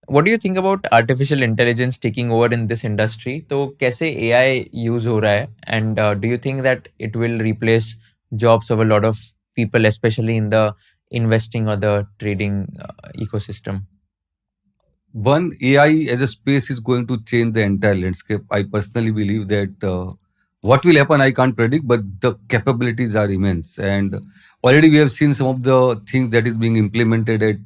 what do you think about artificial intelligence taking over in this industry? तो कैसे AI use हो रहा है? And do you think that it will replace jobs of a lot of people, especially in the investing or the trading ecosystem? One, AI as a space is going to change the entire landscape. I personally believe that what will happen, I can't predict, but the capabilities are immense. And already we have seen some of the things that is being implemented at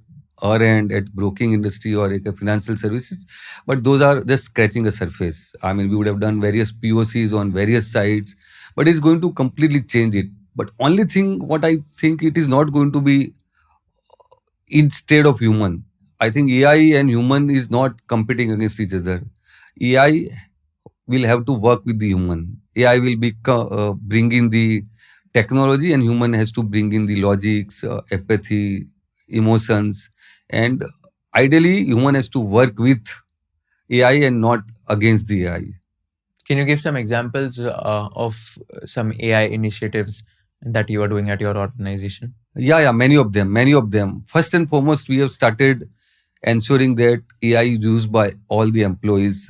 our end, at broking industry or like financial services. But those are just scratching the surface. I mean, we would have done various POCs on various sites, but it's going to completely change it. But only thing, what I think it is not going to be instead of human. I think AI and human is not competing against each other. AI will have to work with the human. AI will be bring in the technology, and human has to bring in the logics, empathy, emotions, and ideally, human has to work with AI and not against the AI. Can you give some examples of some AI initiatives that you are doing at your organization? Yeah, many of them. First and foremost, we have started ensuring that AI is used by all the employees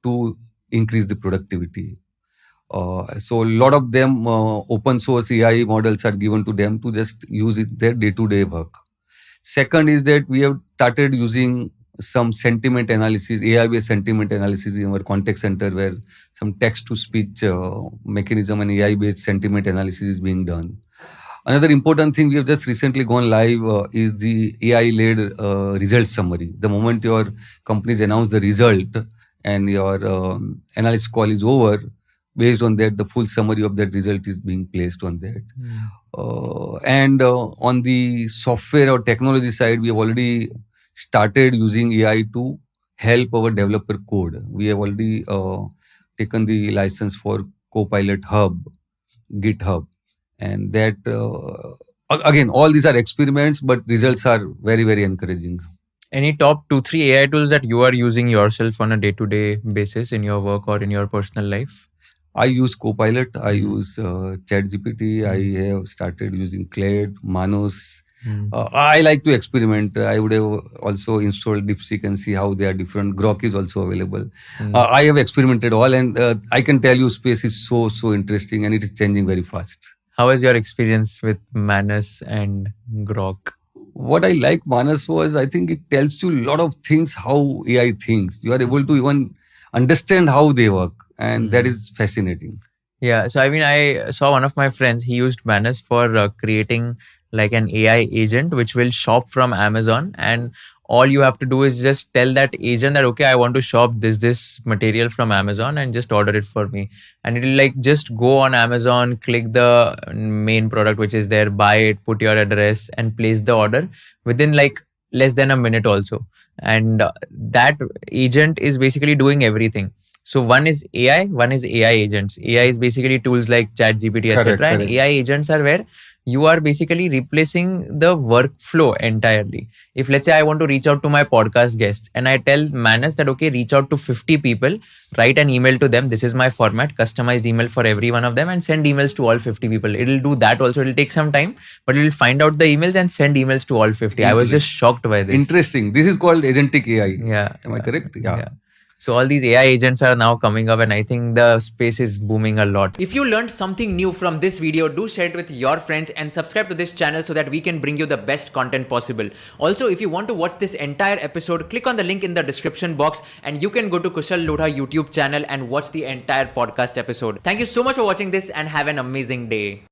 to increase the productivity. So a lot of them open source AI models are given to them to just use it their day-to-day work. Second is that we have started using some sentiment analysis, AI-based sentiment analysis in our contact center, where some text-to-speech mechanism and AI-based sentiment analysis is being done. Another important thing we have just recently gone live is the AI-led result summary. The moment your companies announce the result and your analyst call is over, based on that, the full summary of that result is being placed on that. And on the software or technology side, we have already started using AI to help our developer code. We have already taken the license for Copilot Hub, GitHub, and that again, all these are experiments, but results are very, very encouraging. Any top 2-3 AI tools that you are using yourself on a day-to-day basis in your work or in your personal life? I use Copilot, I use ChatGPT, I have started using Clade, Manos. I like to experiment. I would have also installed DeepSeek and see how they are different. Grok is also available. I have experimented all, and I can tell you space is so interesting, and it is changing very fast. How was your experience with Manus and Grok? What I like Manas was, I think it tells you a lot of things how AI thinks. You are able to even understand how they work, and that is fascinating. Yeah, so I mean, I saw one of my friends, he used Manus for creating like an AI agent which will shop from Amazon, and all you have to do is just tell that agent that, okay, I want to shop this material from Amazon and just order it for me. And it'll like just go on Amazon, click the main product which is there, buy it, put your address and place the order within like less than a minute also. And that agent is basically doing everything. So one is AI, one is AI agents. AI is basically tools like ChatGPT, etc. And AI agents are where you are basically replacing the workflow entirely. If let's say I want to reach out to my podcast guests and I tell Manus that, okay, reach out to 50 people, write an email to them. This is my format, customized email for every one of them, and send emails to all 50 people. It'll do that also. It'll take some time, but it'll find out the emails and send emails to all 50. I was just shocked by this. Interesting. This is called agentic AI. Yeah. Am I correct? Yeah. So all these AI agents are now coming up, and I think the space is booming a lot. If you learned something new from this video, do share it with your friends and subscribe to this channel so that we can bring you the best content possible. Also, if you want to watch this entire episode, click on the link in the description box and you can go to Kushal Lodha YouTube channel and watch the entire podcast episode. Thank you so much for watching this and have an amazing day.